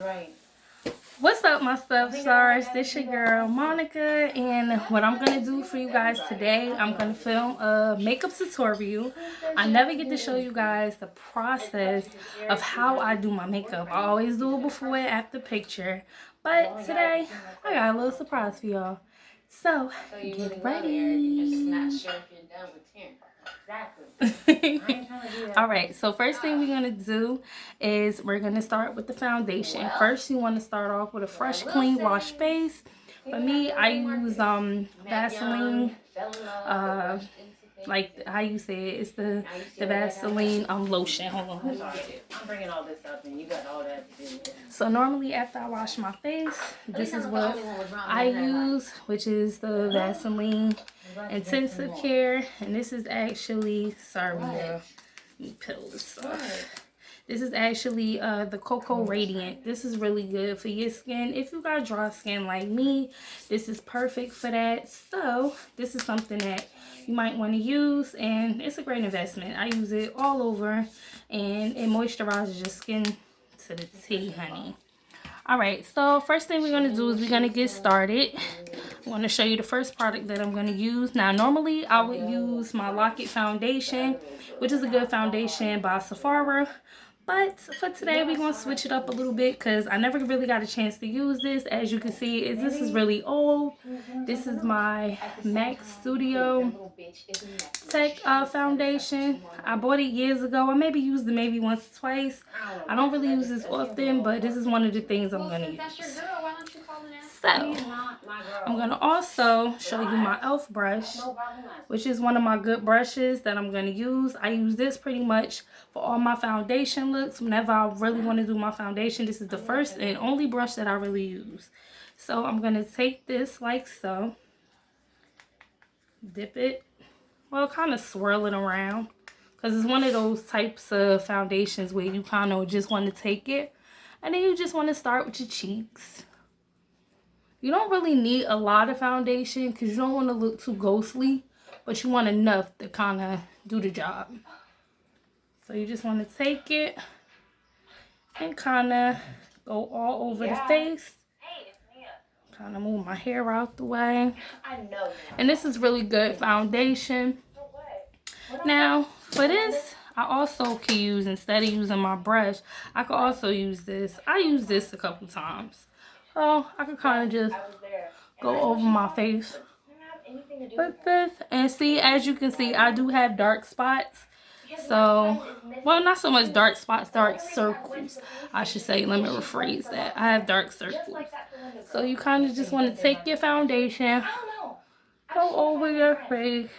Right. What's up, my stuff stars? This your girl Monica, and what I'm gonna do for you guys today, I'm gonna film a makeup tutorial. I never get to show you guys the process of how I do my makeup. I always do it before and after picture, but today I got a little surprise for y'all. So get ready. Alright, so first thing we're gonna do is we're gonna start with the foundation. First, you want to start off with a fresh, clean wash face. For me, I use Vaseline. Like how you say it, it's the Vaseline lotion. Hold on. I'm bringing all this up, and you got all that to do. So normally after I wash my face, this is what I use, which is the Vaseline Intensive Care, and this is actually, sorry, let me peel this off. This is actually the Cocoa Radiant. This is really good for your skin. If you got dry skin like me, this is perfect for that. So this is something that you might want to use, and it's a great investment. I use it all over, and it moisturizes your skin to the T, honey. Alright, so first thing we're going to do is we're going to get started. I'm going to show you the first product that I'm going to use. Now, normally I would use my Lock It foundation, which is a good foundation by Sephora. But for today, we're going to switch it up a little bit because I never really got a chance to use this. As you can see, this is really old. This is my MAC Studio Tech foundation. I bought it years ago. I maybe used it maybe once or twice. I don't really use this often, but this is one of the things I'm going to use. So, I'm going to also show you my e.l.f. brush, which is one of my good brushes that I'm going to use. I use this pretty much for all my foundation looks. Whenever I really want to do my foundation, this is the first and only brush that I really use. So, I'm going to take this like so. Dip it. Well, kind of swirl it around. Because it's one of those types of foundations where you kind of just want to take it. And then you just want to start with your cheeks. You don't really need a lot of foundation because you don't want to look too ghostly, but you want enough to kind of do the job. So you just want to take it and kind of go all over the face. Kind of move my hair out the way. And this is really good foundation. Now, for this, I also can use, instead of using my brush, I could also use this. I use this a couple times. So I can kind of just go over my face like this. And see, as you can see, I do have dark spots. So, well, not so much dark spots, dark circles, I should say. Let me rephrase that. I have dark circles. So you kind of just want to take your foundation, go over your face.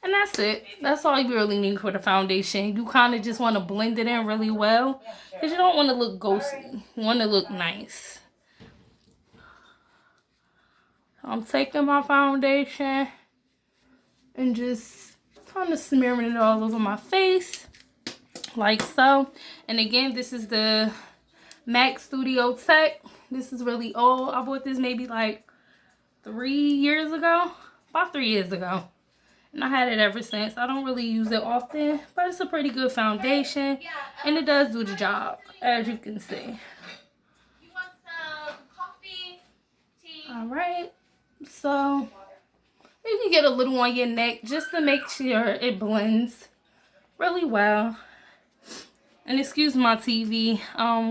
And that's it. That's all you really need for the foundation. You kind of just want to blend it in really well. Because you don't want to look ghostly. You want to look nice. I'm taking my foundation and just kind of smearing it all over my face. Like so. And again, this is the MAC Studio Tech. This is really old. I bought this maybe like 3 years ago. About 3 years ago. And I had it ever since. I don't really use it often, but it's a pretty good foundation. And it does do the job, as you can see. You want some coffee, tea? Alright. So, you can get a little on your neck just to make sure it blends really well. And excuse my TV,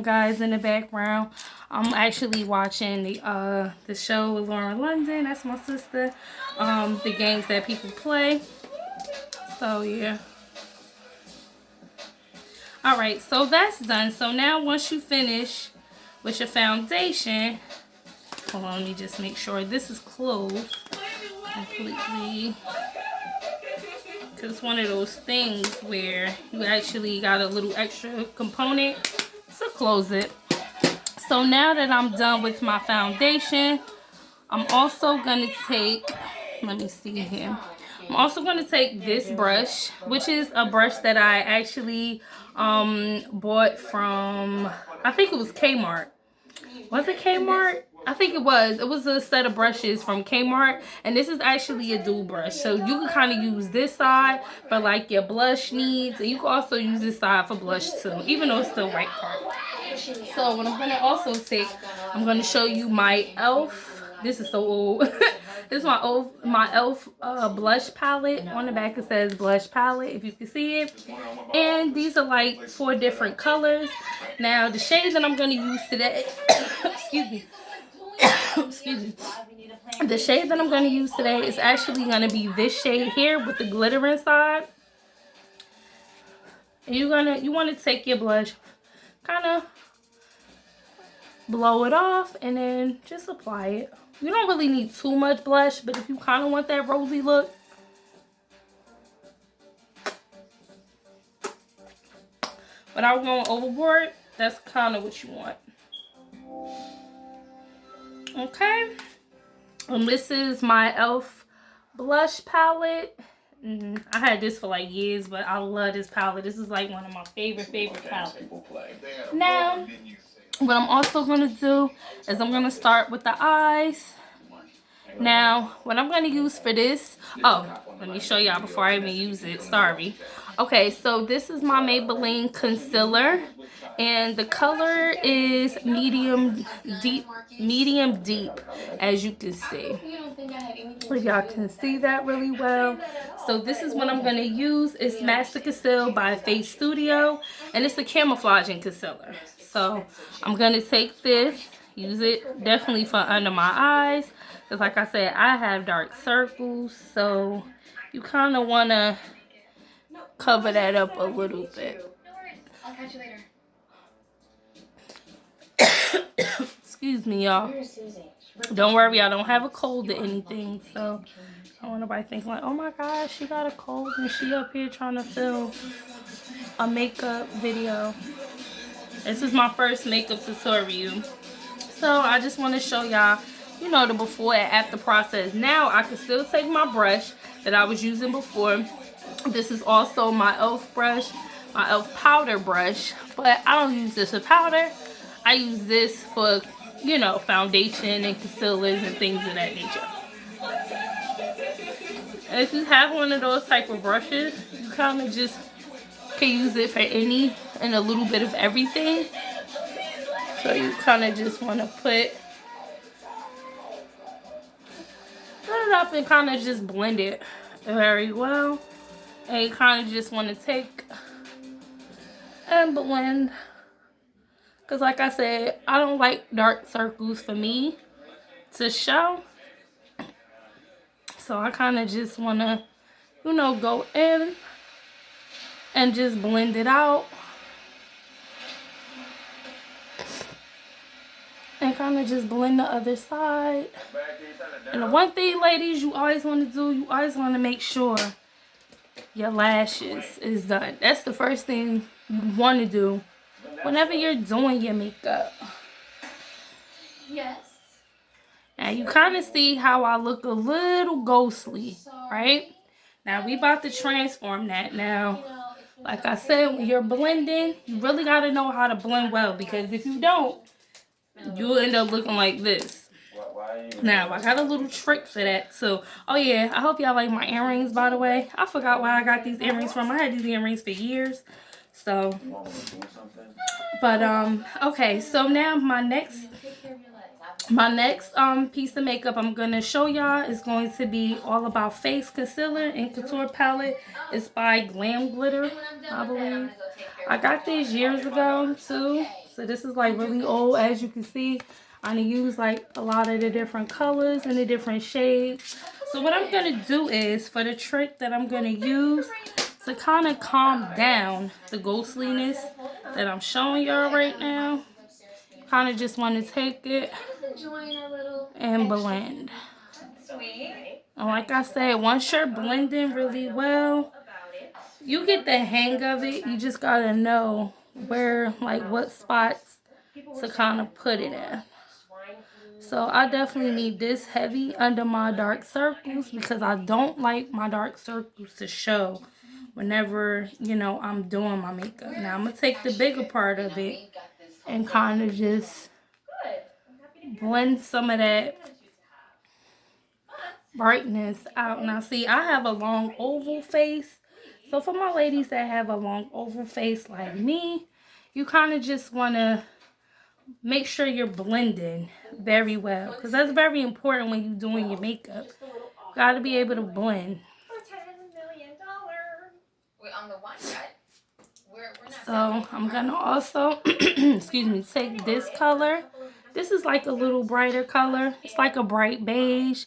guys, in the background. I'm actually watching the show with Lauren London. That's my sister. The games that people play. So, yeah. Alright, so that's done. So, now once you finish with your foundation, hold on, let me just make sure this is closed completely. Because it's one of those things where you actually got a little extra component to close it. So now that I'm done with my foundation, I'm also going to take, let me see here. I'm also going to take this brush, which is a brush that I actually bought from, I think it was Kmart. Was it Kmart? I think it was. It was a set of brushes from Kmart. And this is actually a dual brush. So you can kind of use this side for like your blush needs. And you can also use this side for blush too. Even though it's still white part. So what I'm gonna also take, I'm gonna show you my e.l.f. This is so old. This is my e.l.f. Blush palette. On the back it says blush palette, if you can see it. And these are like 4 different colors. Now the shade that I'm gonna use today, excuse me, excuse me. The shade that I'm gonna use today is actually gonna be this shade here with the glitter inside. And you want to take your blush, kind of blow it off, and then just apply it. You don't really need too much blush, but if you kind of want that rosy look, without going overboard, that's kind of what you want. Okay. And this is my e.l.f. blush palette. I had this for like years, but I love this palette. This is like one of my favorite palettes. Now, what I'm also going to do is I'm going to start with the eyes. Now, what I'm going to use for this, oh, let me show y'all before I even use it. Sorry. Okay, so this is my Maybelline concealer, and the color is medium deep, as you can see. If y'all can see that really well. So this is what I'm going to use. It's Master Conceal by Face Studio, and it's a camouflaging concealer. So I'm going to take this, use it definitely for under my eyes, because like I said, I have dark circles, so you kind of want to cover that up a little bit. I'll catch you later. Excuse me, y'all. Don't worry, I don't have a cold or anything, so I don't want nobody thinking like, oh my gosh, she got a cold and she up here trying to film a makeup video. This is my first makeup tutorial, so I just want to show y'all, you know, the before and after process. Now I can still take my brush that I was using before. This is also my e.l.f. brush, my e.l.f. powder brush, but I don't use this for powder. I use this for, you know, foundation and concealers and things of that nature. And if you have one of those type of brushes, you kind of just can use it for any and a little bit of everything. So you kind of just want to put it up and kind of just blend it very well. And you kind of just want to take and blend. Because like I said, I don't like dark circles for me to show. So I kind of just want to, you know, go in and just blend it out. And kind of just blend the other side. And the one thing, ladies, you always want to do, you always want to make sure your lashes is done. That's the first thing you want to do whenever you're doing your makeup. Yes. Now you kind of see how I look a little ghostly, right? Now we about to transform that. Now, like I said, when you're blending, you really got to know how to blend well, because if you don't, you'll end up looking like this. Now, I got a little trick for that. So, oh yeah, I hope y'all like my earrings, by the way. I forgot where I got these earrings from. I had these earrings for years. So, but, okay. So now my next piece of makeup I'm going to show y'all is going to be all about face concealer and contour palette. It's by Glam Glitter, I believe. I got these years ago, too. So this is like really old, as you can see. I'm going to use like a lot of the different colors and the different shades. So what I'm going to do is, for the trick that I'm going to use to kind of calm down the ghostliness that I'm showing y'all right now, kind of just want to take it and blend. And like I said, once you're blending really well, you get the hang of it. You just got to know where, like what spots to kind of put it in. So I definitely need this heavy under my dark circles, because I don't like my dark circles to show whenever, you know, I'm doing my makeup. Now I'm going to take the bigger part of it and kind of just blend some of that brightness out. Now see, I have a long oval face. So for my ladies that have a long oval face like me, you kind of just want to make sure you're blending very well, because that's very important when you're doing your makeup. Got to be able to blend. For $10 million. We're on the one side. We're not. So I'm gonna also, excuse me, take this color. This is like a little brighter color. It's like a bright beige.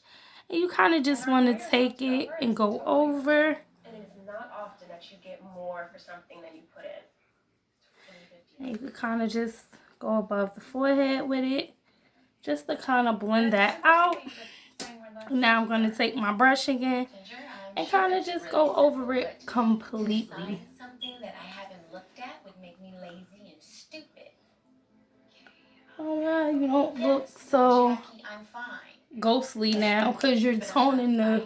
And you kind of just want to take it and go over. And it's not often that you get more for something than you put in. And you can kind of just go above the forehead with it, just to kind of blend that out. Now I'm going to take my brush again and kind of just go over it completely. Something that I haven't looked at would make me lazy and stupid. Alright, you don't look so I'm fine. ghostly now because you're toning the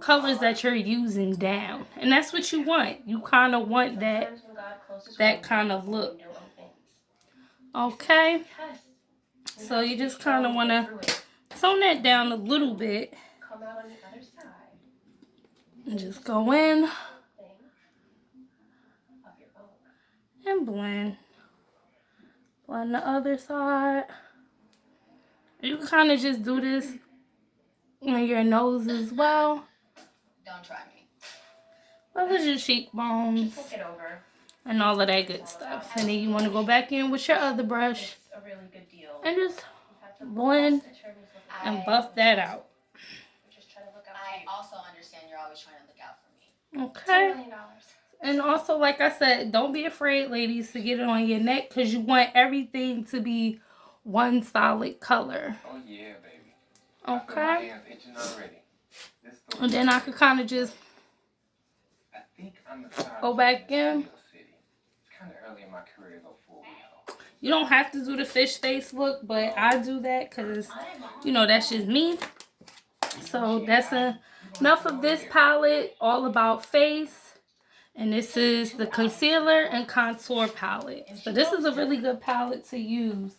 colors that you're using down. And that's what you want. You kind of want that kind of look. Okay? So you just kind of want to tone that down a little bit. And just go in and blend. Blend the other side. You kind of just do this on your nose as well. Don't try me. Well, it's your cheekbones and all of that good stuff. And then you want to go back in with your other brush and just blend and buff that out. I also understand you're always trying to look out for me. Okay. $10 million. And also, like I said, don't be afraid, ladies, to get it on your neck because you want everything to be one solid color. Oh yeah, baby. Okay. And then I could kind of just go back in. It's kind of early in my career to go full wheel. You don't have to do the fish face look, but I do that because, you know, that's just me. So that's enough of this palette, all about face. And this is the concealer and contour palette. So this is a really good palette to use.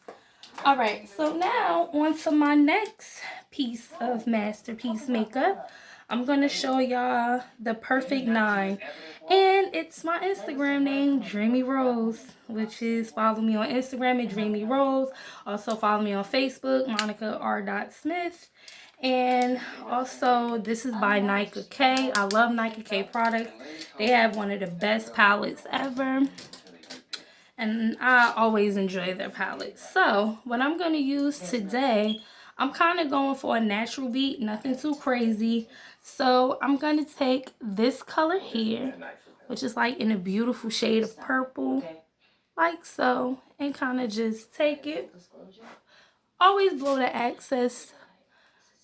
Alright, so now on to my next piece of masterpiece makeup. I'm going to show y'all the Perfect 9. And it's my Instagram name, Dreamy Rose, which is follow me on Instagram at Dreamy Rose. Also follow me on Facebook, Monica R. Smith. And also, this is by Nike K. I love Nike K products. They have one of the best palettes ever. And I always enjoy their palettes. So, what I'm going to use today, I'm kind of going for a natural beat. Nothing too crazy. So, I'm going to take this color here, which is like in a beautiful shade of purple. Like so. And kind of just take it. Always blow the excess,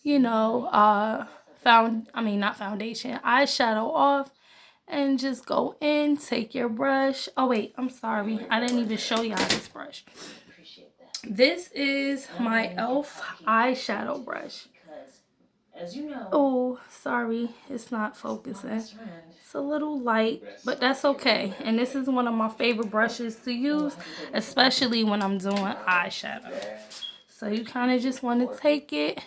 you know, not foundation, eyeshadow off, and just go in, take your brush. Oh wait, I'm sorry, I didn't even show y'all this brush. This is my e.l.f. eyeshadow brush. Oh, sorry, it's not focusing. It's a little light, but that's okay. And this is one of my favorite brushes to use, especially when I'm doing eyeshadow. So you kind of just want to take it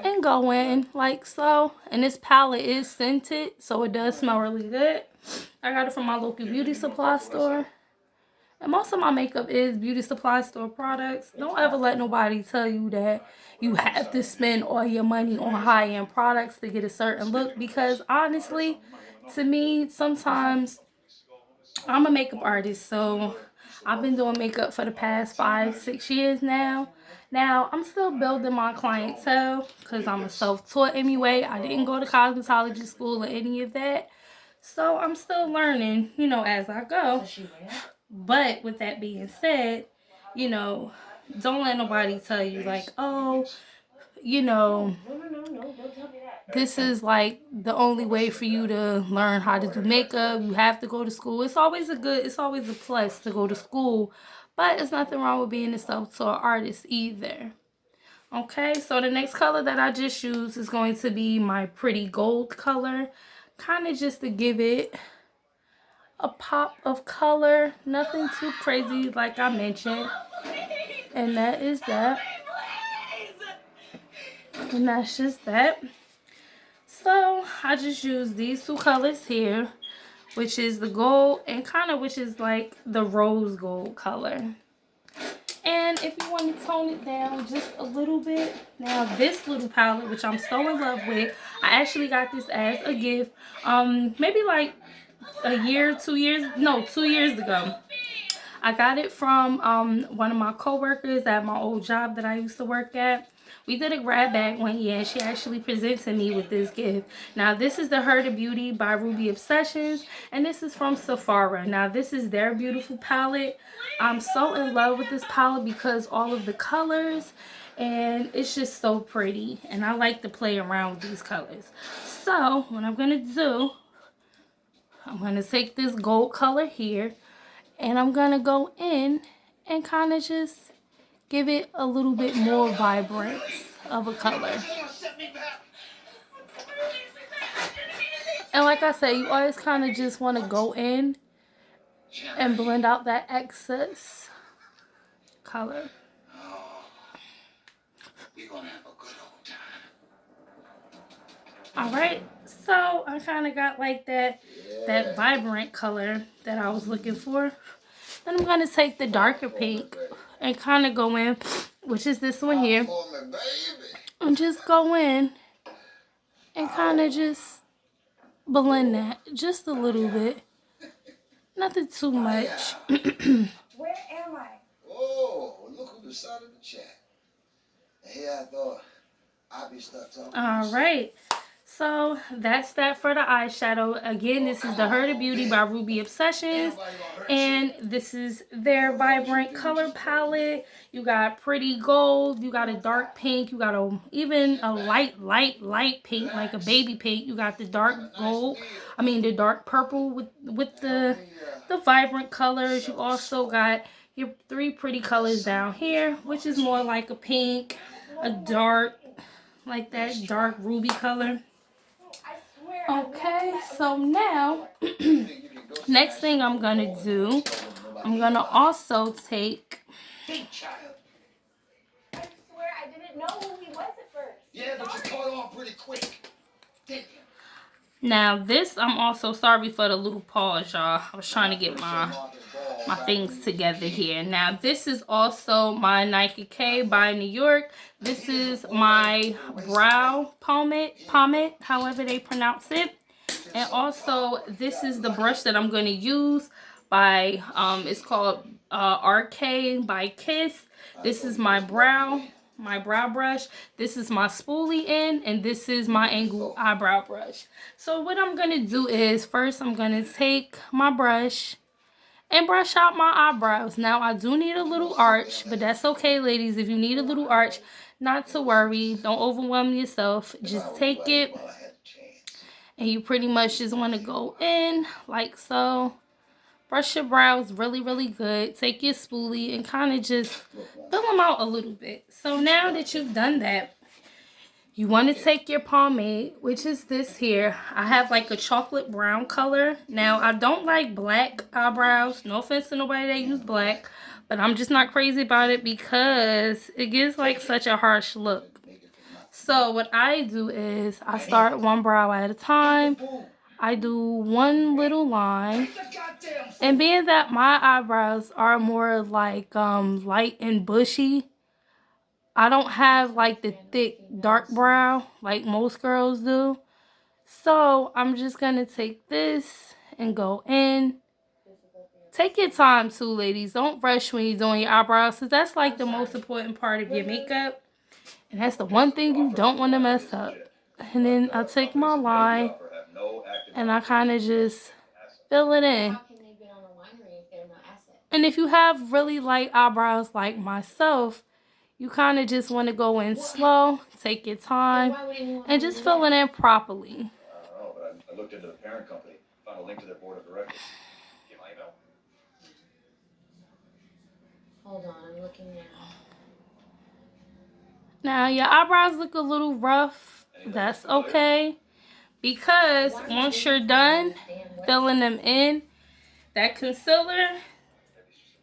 and go in like so. And this palette is scented, so it does smell really good. I got it from my local beauty supply store. And most of my makeup is beauty supply store products. Don't ever let nobody tell you that you have to spend all your money on high-end products to get a certain look. Because honestly, to me, sometimes I'm a makeup artist. So I've been doing makeup for the past 5-6 years now. Now, I'm still building my clientele because I'm a self-taught anyway. I didn't go to cosmetology school or any of that. So I'm still learning, you know, as I go. But with that being said, you know, don't let nobody tell you like, oh, you know, this is like the only way for you to learn how to do makeup. You have to go to school. It's always a plus to go to school. But there's nothing wrong with being a self-taught artist either. Okay, so the next color that I just used is going to be my Pretty Gold color. Kind of just to give it a pop of color. Nothing too crazy like I mentioned. And that is that. And that's just that. So I just used these two colors here, which is the gold and kind of which is like the rose gold color. And if you want to tone it down just a little bit, now this little palette, which I'm so in love with, I actually got this as a gift, maybe like a year, 2 years, no, 2 years ago. I got it from one of my coworkers at my old job that I used to work at. We did a grab bag one year and she actually presented me with this gift. Now this is the Her to Beauty by Ruby Obsessions and this is from Sephora. Now this is their beautiful palette. I'm so in love with this palette because all of the colors and it's just so pretty and I like to play around with these colors. So what I'm going to do, I'm going to take this gold color here and I'm going to go in and kind of just give it a little bit more vibrance of a color. And like I said, you always kind of just want to go in and blend out that excess color. Alright, so I kind of got like that vibrant color that I was looking for. Then I'm going to take the darker pink and kind of go in, which is this one here, and just go in and kind of just blend that just a little bit. Nothing too much. Where am I? Oh, look who decided to chat. Here I thought I'd be stuck talking. Alright. So that's that for the eyeshadow. Again, this is the Her to Beauty by Ruby Obsessions. And this is their vibrant color palette. You got pretty gold. You got a dark pink. You got even a light pink, like a baby pink. You got the dark gold. I mean the dark purple with the vibrant colors. You also got your 3 pretty colors down here, which is more like a pink, a dark, like that dark ruby color. Okay, so now, next thing I'm going to do, I'm going to also take... Hey, child. I swear I didn't know who he was at first. Yeah, but you caught on pretty quick. Now, this, I'm also sorry for the little pause, y'all. I was trying to get my things together here. Now, this is also my Nike K by New York. This is my brow pomade, however they pronounce it. And also, this is the brush that I'm going to use by, it's called RK by Kiss. This is my brow brush. This is my spoolie end, and this is my angled eyebrow brush. So what I'm going to do is, first I'm going to take my brush and brush out my eyebrows. Now, I do need a little arch, but that's okay, ladies. If you need a little arch, not to worry. Don't overwhelm yourself. Just take it, and you pretty much just want to go in like so. Brush your brows really, really good. Take your spoolie and kind of just fill them out a little bit. So now that you've done that, you want to take your pomade, which is this here. I have like a chocolate brown color. Now, I don't like black eyebrows. No offense to nobody that use black. But I'm just not crazy about it because it gives like such a harsh look. So what I do is I start one brow at a time. I do one little line. And being that my eyebrows are more like light and bushy, I don't have like the thick dark brow like most girls do. So I'm just going to take this and go in. Take your time too, ladies. Don't rush when you're doing your eyebrows, because that's like the most important part of your makeup. And that's the one thing you don't want to mess up. And then I take my line and I kind of just fill it in. And if you have really light eyebrows like myself, you kind of just want to go in slow, take your time, and just fill it in properly. I don't know, but I looked into the parent company, found a link to their board of directors. Get my email. Hold on, I'm looking now. Now, your eyebrows look a little rough. That's okay. Because once you're done filling them in, that concealer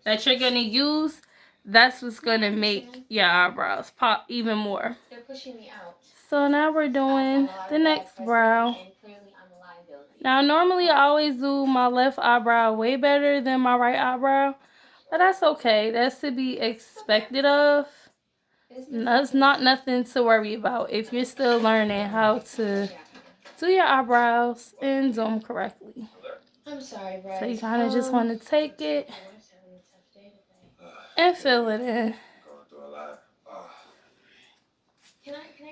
that you're going to use, that's what's going to make your eyebrows pop even more. They're pushing me out. So now we're doing the next brow. Now, normally I always do my left eyebrow way better than my right eyebrow. But that's okay. That's to be expected of. That's not nothing to worry about if you're still learning how to do your eyebrows and do them correctly. I'm sorry, Bryce. So you kind of just want to take it and fill it in.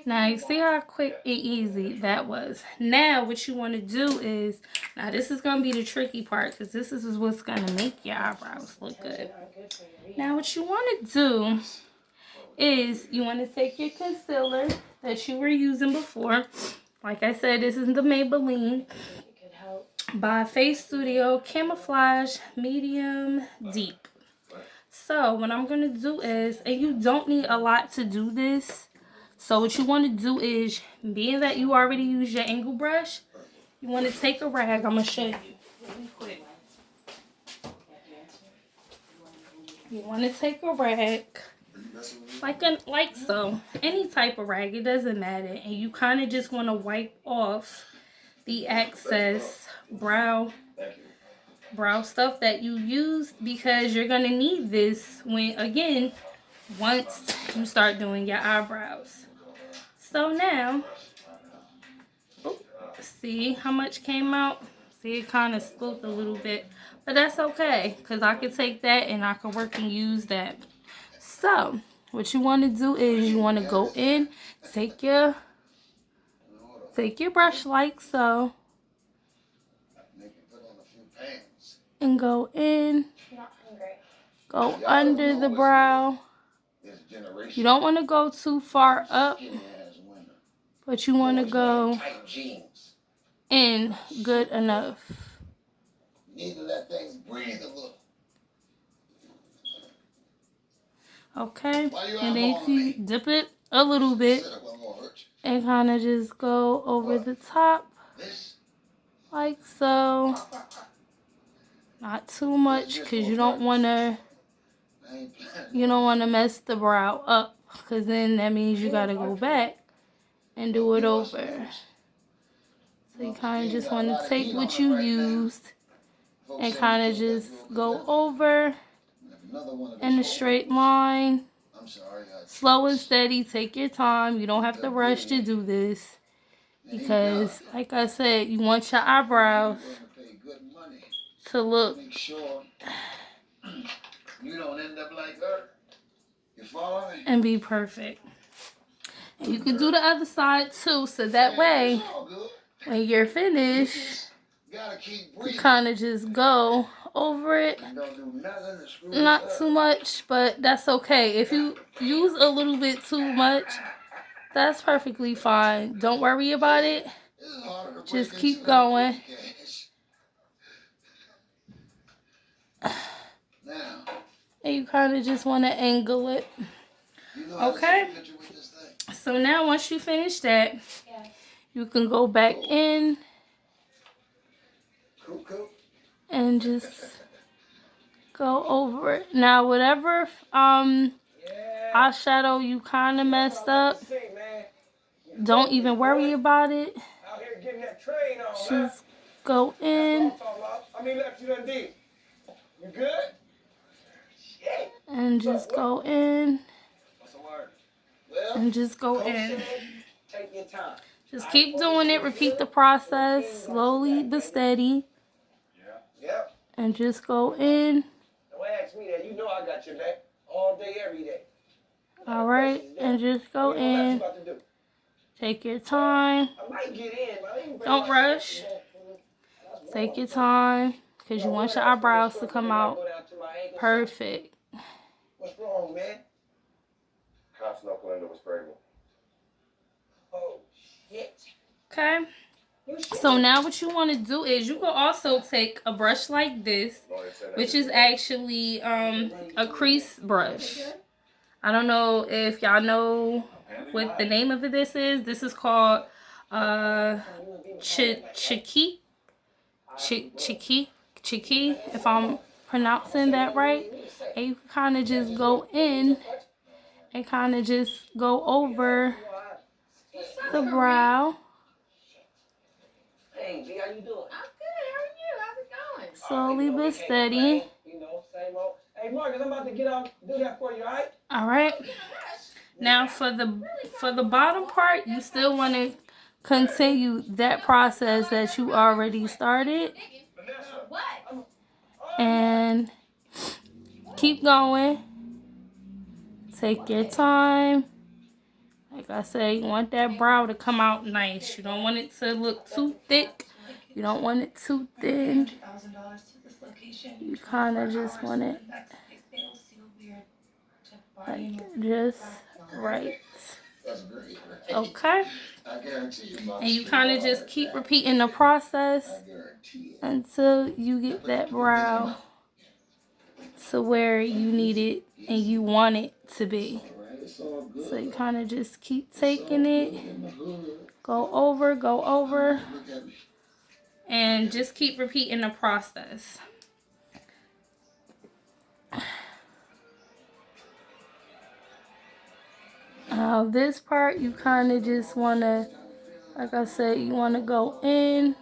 Now you see how quick and easy that was. Now what you want to do is, now this is going to be the tricky part because this is what's going to make your eyebrows look good. Now what you want to do is you want to take your concealer that you were using before. Like I said, this is the Maybelline by Face Studio Camouflage Medium Deep. So what I'm going to do is, and you don't need a lot to do this. So what you want to do is, being that you already used your angle brush, you want to take a rag. I'm going to show you really quick. You want to take a rag, like so, any type of rag, it doesn't matter, and you kind of just want to wipe off the excess brow stuff that you used, because you're gonna need this once you start doing your eyebrows. So now, see how much came out? See, it kind of spilled a little bit, but that's okay, because I could take that and I could work and use that. So what you want to do is you want to go in, take your brush like so, and go in, go under the brow. You don't want to go too far up, but you want to go in good enough. Need to let things breathe a little. Okay, and then if you dip it a little bit and kind of just go over the top like so. Not too much, because you don't want to mess the brow up, because then that means you got to go back and do it over. So you kind of just want to take what you used and kind of just go over in a straight line. Slow and steady. Take your time. You don't have to rush to do this, because like I said, you want your eyebrows to look and be perfect. And you can do the other side too, so that way when you're finished, you kind of just go over it. Not too much, but that's okay. If you use a little bit too much, that's perfectly fine. Don't worry about it. Just keep going. And you kind of just want to angle it. Okay? So now once you finish that, you can go back in and just go over it. Now whatever eyeshadow you kind of messed up, don't even worry about it. Just go in and just go in and just go in. Just keep doing it. Repeat the process slowly but steady. And just go in. Alright, and just go in. Take your time. Don't rush. Take your time, because you want your eyebrows to come out perfect. What's wrong, man? Cops knuckle into was pregnant. Oh, shit. Okay. So now what you want to do is you can also take a brush like this, which is actually a crease brush. I don't know if y'all know what the name of this is. This is called Chiki, if I'm pronouncing that right. And you can kind of just go in and kind of just go over the brow. Hey, how you doing? I'm good. How are you? How's it going? Slowly but steady. You know, same old. Hey, Marcus, I'm about to get out and do that for you, all right? All right. Now for the bottom part, you still want to continue that process that you already started. And keep going. Take your time. Like I said, you want that brow to come out nice. You don't want it to look too thick. You don't want it too thin. You kind of just want it like just right. Okay? And you kind of just keep repeating the process until you get that brow to where you need it and you want it to be. So you kind of just keep taking it, go over, and just keep repeating the process. Now this part, you kind of just want to, like I said, you want to go in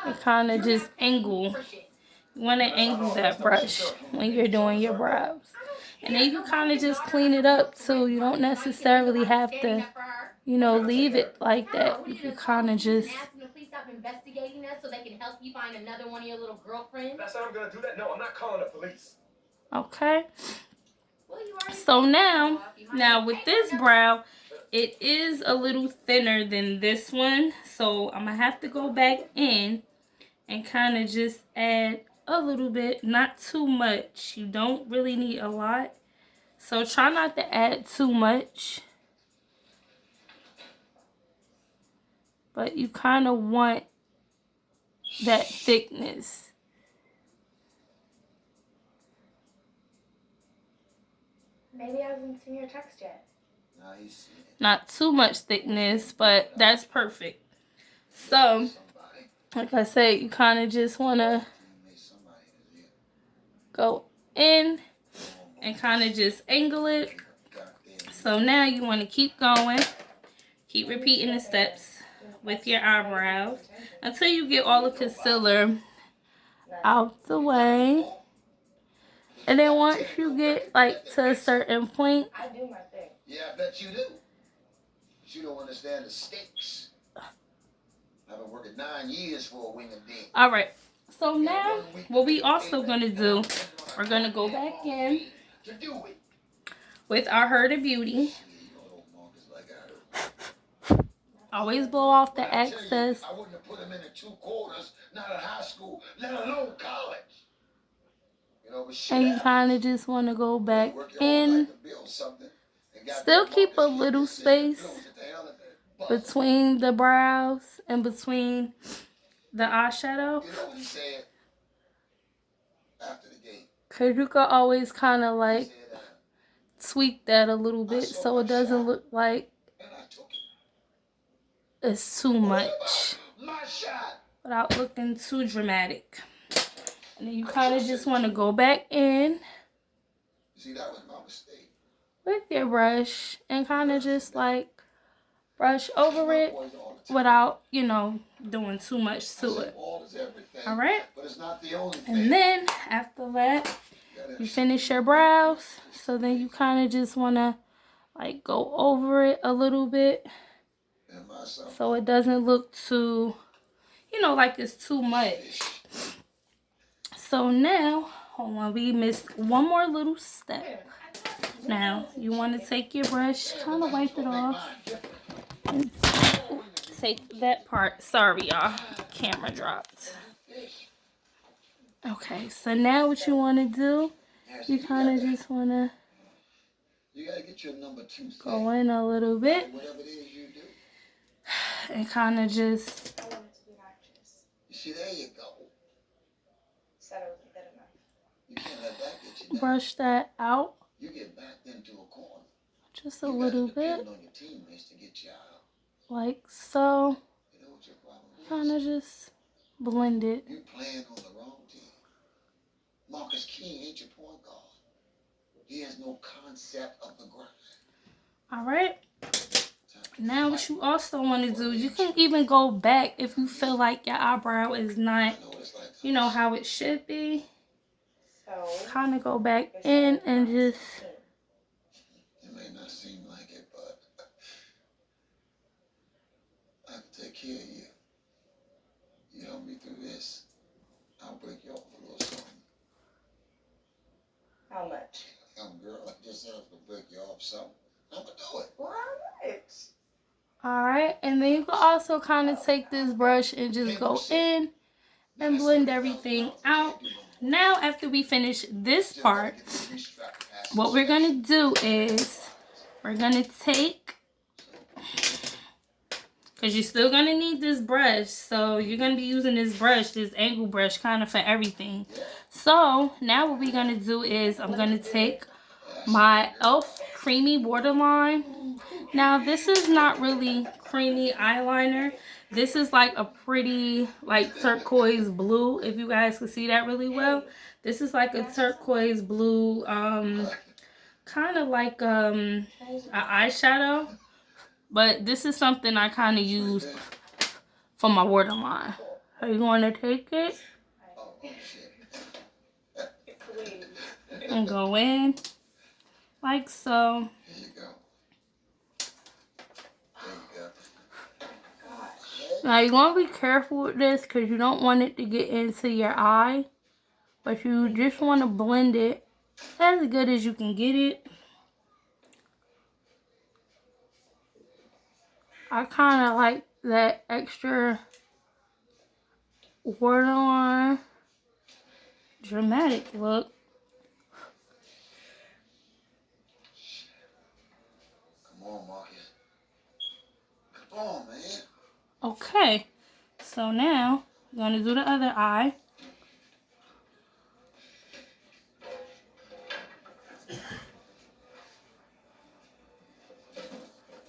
and kind of just angle. You want to angle that brush when you're doing your brows. And then you can kind of just clean it up too. You don't necessarily have to, you know, leave it like that. You can kind of just... investigating us so they can help you find another one of your little girlfriends. That's how I'm gonna do that? No, I'm not calling the police. Okay. So now with this brow, it is a little thinner than this one. So I'm going to have to go back in and kind of just add a little bit, not too much. You don't really need a lot. So try not to add too much. But you kind of want that thickness. Maybe I haven't seen your text yet. Not too much thickness, but that's perfect. So, like I said, you kind of just want to go in and kind of just angle it. So now you want to keep going. Keep repeating the steps with your eyebrows until you get all the concealer out the way. And then once you get like to a certain point, I do my thing. Yeah, I bet you do. But you don't understand the stakes. I've been working 9 years for a wing and ding. all right. So now what we also gonna do, we're gonna go back in with our Huda Beauty. Always blow off the excess. I wouldn't have put him in the 2 quarters, not at high school, let alone college. You know, but And you kind of just want to go back in. Still keep a little space between the brows and between the eyeshadow. You know what he said after the game? Because you can always kind of like tweak that a little bit so it doesn't look like it's too much without looking too dramatic. And then you kind of just want to go back in with your brush and kind of just like brush over it without, you know, doing too much to it. All right. And then after that, you finish your brows. So then you kind of just want to like go over it a little bit so it doesn't look too, you know, like it's too much. So now, hold on, we missed one more little step. Now, you want to take your brush, kind of wipe it off, and take that part. Sorry, y'all, camera dropped. Okay, so now what you want to do, you kind of just want to go in a little bit and kind of just... See, there you go. Said it wasn't good enough. You can't let that get you down. Brush that out. You get backed into a corner. Just a little bit. On your teammates to get you out. Like so. You know what your problem is? Kind of just blend it. You playing on the wrong team. Marcus King ain't your point guard. He has no concept of the grind. All right. Now what you also want to do, you can even go back if you feel like your eyebrow is not, you know, how it should be. kind of go back in and just... It may not seem like it, but I can take care of you. You help me through this, I'll break you off a little something. How much? Girl, I just said I was gonna break you off something. I'm gonna do it. Well, how much? Alright, and then you can also kind of take this brush and just go in and blend everything out. Now, after we finish this part, what we're going to do is we're going to take, because you're still going to need this brush, so you're going to be using this brush, this angle brush, kind of for everything. So, now what we're going to do is I'm going to take my e.l.f. Creamy Waterline. Now, this is not really creamy eyeliner. This is like a pretty, like, turquoise blue, if you guys can see that really well. This is like a turquoise blue, kind of like an eyeshadow. But this is something I kind of use for my waterline. So you want to take it and go in like so. Here you go. Now you want to be careful with this because you don't want it to get into your eye. But you just want to blend it as good as you can get it. I kind of like that extra waterline dramatic look. Come on, Marcus. Come on, man. Okay, so now I'm going to do the other eye.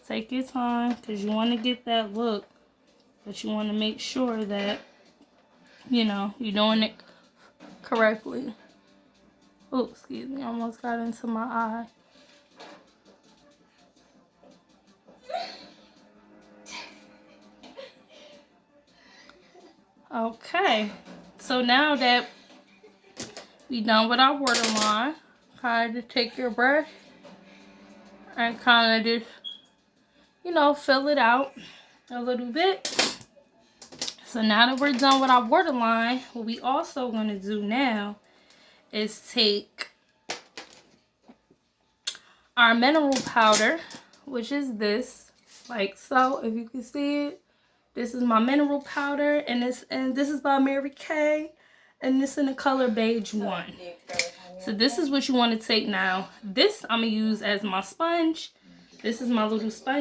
Take your time because you want to get that look, but you want to make sure that, you know, you're doing it correctly. Oh, excuse me, I almost got into my eye. Okay, so now that we're done with our waterline, kind of take your brush and kind of just, you know, fill it out a little bit. So now that we're done with our waterline, what we also going to do now is take our mineral powder, which is this, like so, if you can see it. This is my mineral powder, and this is by Mary Kay, and this in the color beige 1. So this is what you want to take now. This I'm gonna use as my sponge. This is my little sponge.